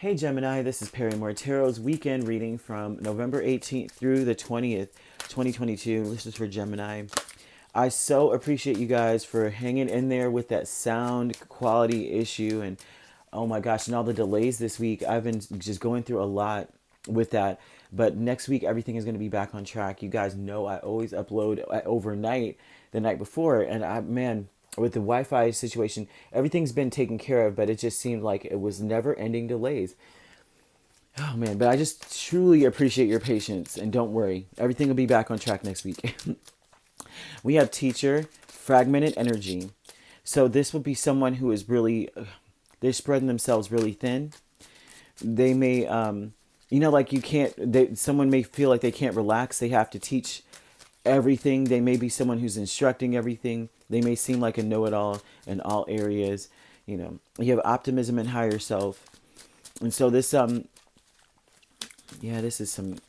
Hey Gemini, this is Perrymore Tarot's weekend reading from November 18th through the 20th, 2022. This is for Gemini. I so appreciate you guys for hanging in there with that sound quality issue and oh my gosh, and all the delays this week. I've been just going through a lot with that. But next week, everything is going to be back on track. You guys know I always upload overnight the night before. And man, with the Wi-Fi situation, everything's been taken care of, but it just seemed like it was never ending delays. Oh man, but I just truly appreciate your patience and don't worry. Everything will be back on track next week. We have teacher, fragmented energy. So this would be someone who is really, they're spreading themselves really thin. They may, like you can't, someone may feel like they can't relax. They have to teach everything. They may be someone who's instructing everything. They may seem like a know-it-all in all areas. You have optimism and higher self. And so this, this is some,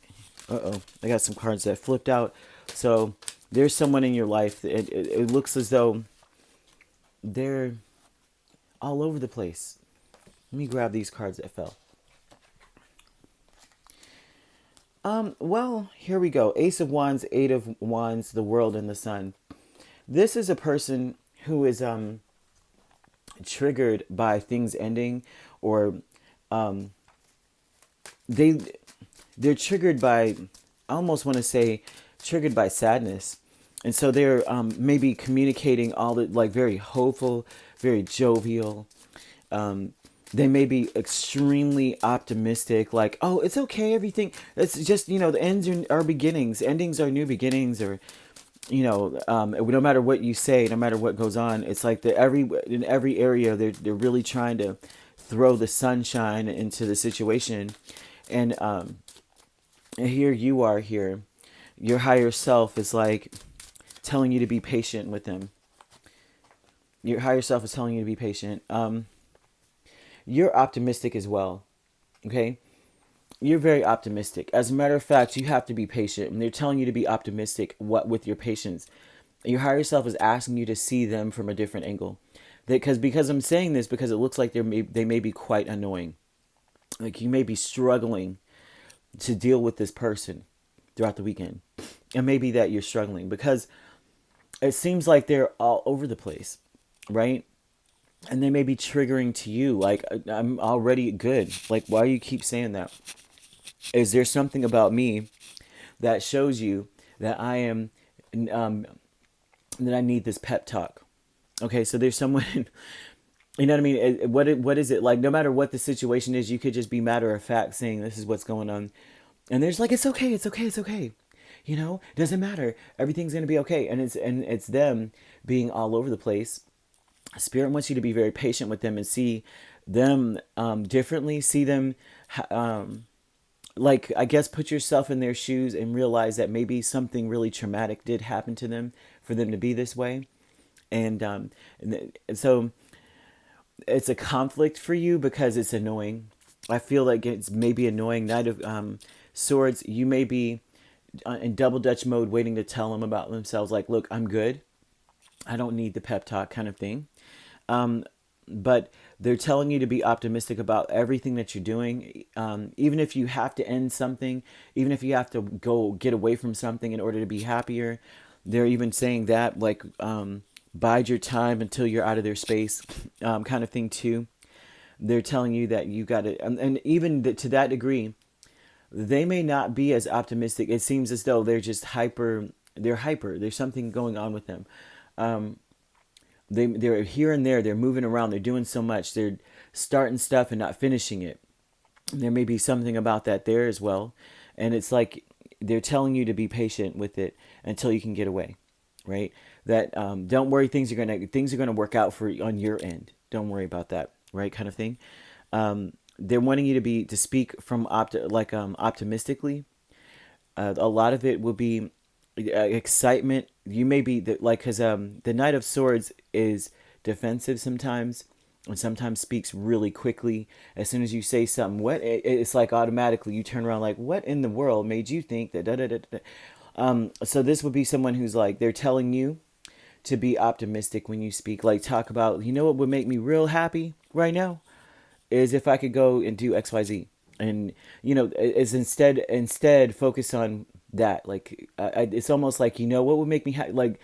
I got some cards that flipped out. So there's someone in your life. It looks as though they're all over the place. Let me grab these cards that fell. Well, here we go. Ace of Wands, Eight of Wands, the World, and the Sun. This is a person who is triggered by things ending, or they're triggered by, I almost want to say, triggered by sadness. And so they're maybe communicating all the, like, very hopeful, very jovial. They may be extremely optimistic, like, oh, it's okay, everything. It's just, the ends are beginnings. Endings are new beginnings, or, no matter what you say, no matter what goes on, it's like in every area, they're really trying to throw the sunshine into the situation. And here you are here. Your higher self is like telling you to be patient with them. Your higher self is telling you to be patient. You're optimistic as well. Okay? You're very optimistic. As a matter of fact, you have to be patient. And they're telling you to be optimistic with your patience. Your higher self is asking you to see them from a different angle. Because I'm saying this because it looks like they may be quite annoying. Like you may be struggling to deal with this person throughout the weekend. And maybe that you're struggling because it seems like they're all over the place, right? And they may be triggering to you, like, I'm already good. Like, why do you keep saying that? Is there something about me that shows you that I am, that I need this pep talk? Okay, so there's someone, you know what I mean? What is it? Like, no matter what the situation is, you could just be matter of fact saying this is what's going on. And there's like, it's okay, it's okay, it's okay. Doesn't matter. Everything's going to be okay. And it's them being all over the place. Spirit wants you to be very patient with them and see them differently. See them, like, I guess, put yourself in their shoes and realize that maybe something really traumatic did happen to them for them to be this way. And so it's a conflict for you because it's annoying. I feel like it's maybe annoying. Knight of Swords, you may be in double Dutch mode waiting to tell them about themselves. Like, look, I'm good. I don't need the pep talk kind of thing. But they're telling you to be optimistic about everything that you're doing. Even if you have to end something, even if you have to go get away from something in order to be happier, they're even saying that, like, bide your time until you're out of their space, kind of thing too. They're telling you that you got to, and even to that degree, they may not be as optimistic. It seems as though they're just hyper. They're hyper. There's something going on with them. They're here and there. They're moving around. They're doing so much. They're starting stuff and not finishing it. There may be something about that there as well. And it's like they're telling you to be patient with it until you can get away, right? That don't worry, things are gonna work out for on your end. Don't worry about that, right? Kind of thing. They're wanting you to speak from optimistically. A lot of it will be excitement. You may be because the Knight of Swords is defensive sometimes, and sometimes speaks really quickly. As soon as you say something, it's like automatically you turn around like, what in the world made you think that? Da, da, da, da. So this would be someone who's like, they're telling you to be optimistic when you speak. Like, talk about, what would make me real happy right now is if I could go and do XYZ. And, is instead focus on that. Like, it's almost like, what would make me happy? Like,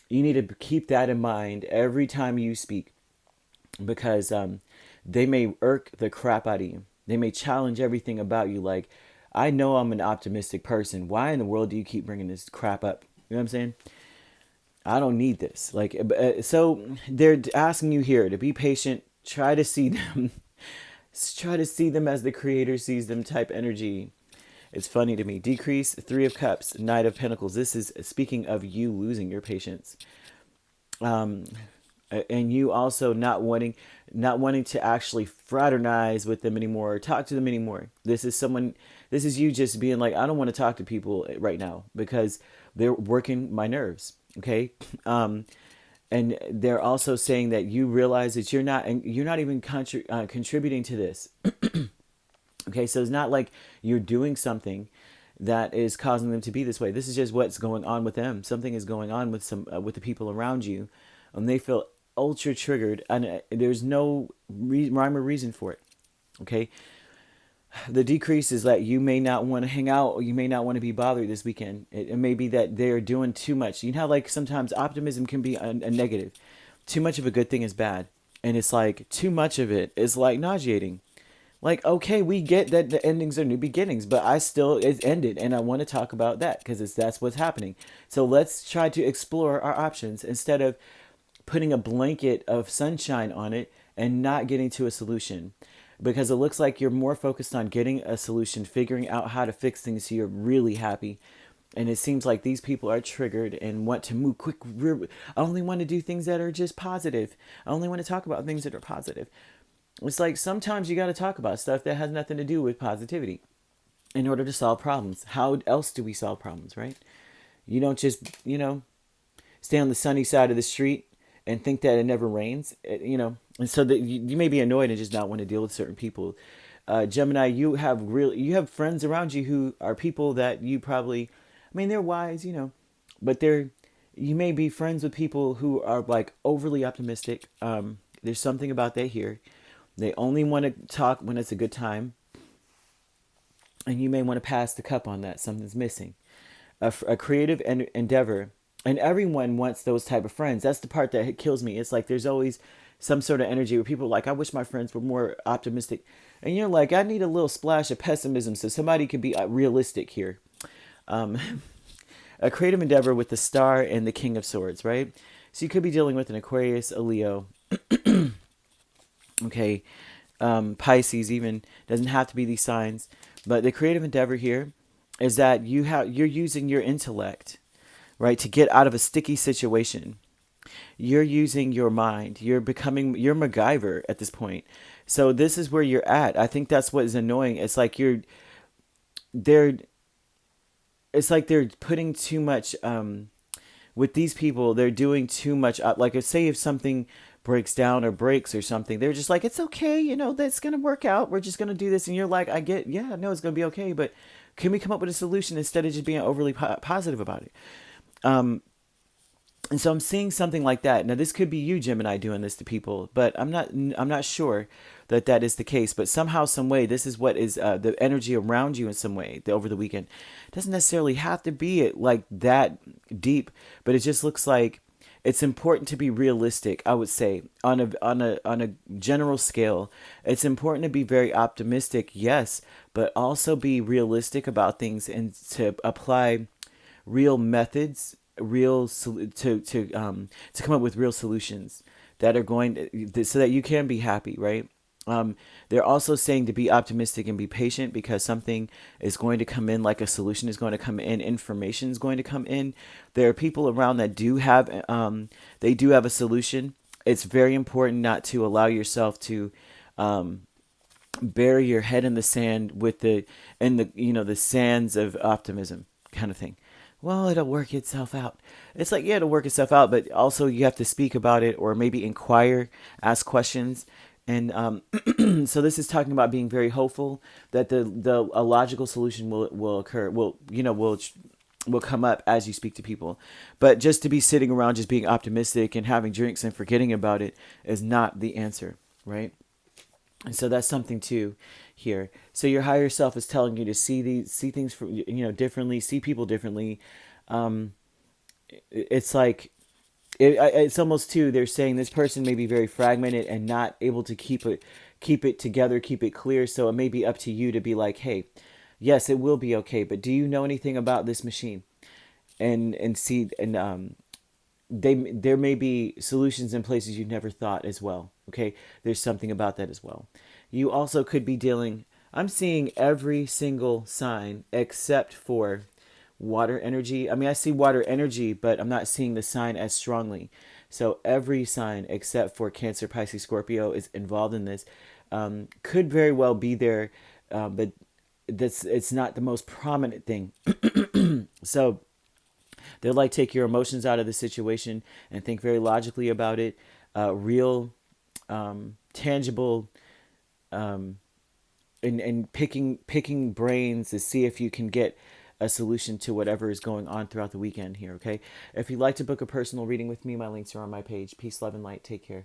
you need to keep that in mind every time you speak, because they may irk the crap out of you. They may challenge everything about you. Like, I know I'm an optimistic person. Why in the world do you keep bringing this crap up? You know what I'm saying? I don't need this. Like, so they're asking you here to be patient. Try to see them. Try to see them as the creator sees them type energy. It's funny to me. Decrease, Three of Cups, Knight of Pentacles. This is speaking of you losing your patience. And you also not wanting to actually fraternize with them anymore or talk to them anymore. This is you just being like, I don't want to talk to people right now because they're working my nerves. Okay. And they're also saying that you realize that you're not even contributing to this. Okay. So it's not like you're doing something that is causing them to be this way. This is just what's going on with them. Something is going on with with the people around you, and they feel ultra triggered, and there's no rhyme or reason for it. Okay. The decrease is that you may not want to hang out, or you may not want to be bothered this weekend. It may be that they're doing too much. You know how, like, sometimes optimism can be a negative. Too much of a good thing is bad. And it's like too much of it is like nauseating. Like, okay, we get that the endings are new beginnings, but it's ended, and I want to talk about that because that's what's happening. So let's try to explore our options instead of putting a blanket of sunshine on it and not getting to a solution, because it looks like you're more focused on getting a solution, figuring out how to fix things so you're really happy. And it seems like these people are triggered and want to move quick. I only want to do things that are just positive. I only want to talk about things that are positive. It's like sometimes you got to talk about stuff that has nothing to do with positivity in order to solve problems. How else do we solve problems, right? You don't just, stay on the sunny side of the street and think that it never rains, and so that you may be annoyed and just not want to deal with certain people. Gemini, you have friends around you who are people that you probably, they're wise, but you may be friends with people who are like overly optimistic. There's something about that here. They only want to talk when it's a good time, and you may want to pass the cup on that. Something's missing. A creative endeavor. And everyone wants those type of friends. That's the part that kills me. It's like there's always some sort of energy where people are like, I wish my friends were more optimistic. And you're like, I need a little splash of pessimism so somebody can be realistic here. A creative endeavor with the Star and the King of Swords, right? So you could be dealing with an Aquarius, a Leo. Okay. Pisces even. Doesn't have to be these signs. But the creative endeavor here is that you're using your intellect, right, to get out of a sticky situation. You're using your mind. You're MacGyver at this point. So this is where you're at. I think that's what is annoying. It's like they're putting too much, with these people, they're doing too much. Like, say if something breaks down or breaks or something, they're just like, it's okay, that's going to work out. We're just going to do this. And you're like, yeah, I know it's going to be okay, but can we come up with a solution instead of just being overly positive about it? And so I'm seeing something like that. Now, this could be you, Gemini, doing this to people, but I'm not sure that is the case. But somehow, some way, this is what is the energy around you in some way over the weekend. It doesn't necessarily have to be like that deep, but it just looks like it's important to be realistic. I would say on a general scale, it's important to be very optimistic, yes, but also be realistic about things and to apply real methods, to come up with real solutions that are going to, so that you can be happy, right? They're also saying to be optimistic and be patient because something is going to come in, like a solution is going to come in, information is going to come in. There are people around that do have a solution. It's very important not to allow yourself to bury your head in the sand with the sands of optimism kind of thing. Well, it'll work itself out. It's like, yeah, it'll work itself out, but also you have to speak about it or maybe inquire, ask questions. And so this is talking about being very hopeful that a logical solution will occur, will come up as you speak to people. But just to be sitting around just being optimistic and having drinks and forgetting about it is not the answer, right? And so that's something too here. So your higher self is telling you to see things from, differently, see people differently. Um, it's like it's almost too, they're saying this person may be very fragmented and not able to keep it together, keep it clear. So it may be up to you to be like, hey, yes, it will be okay, but do you know anything about this machine? And see, and there may be solutions in places you never thought as well. Okay, there's something about that as well. You also could be dealing, I'm seeing every single sign except for water energy. I mean, I see water energy, but I'm not seeing the sign as strongly. So every sign except for Cancer, Pisces, Scorpio is involved in this. Could very well be there, but it's not the most prominent thing. So they're like, take your emotions out of the situation and think very logically about it. Real, tangible, and picking brains to see if you can get a solution to whatever is going on throughout the weekend here. Okay. If you'd like to book a personal reading with me, my links are on my page. Peace, love, and light. Take care.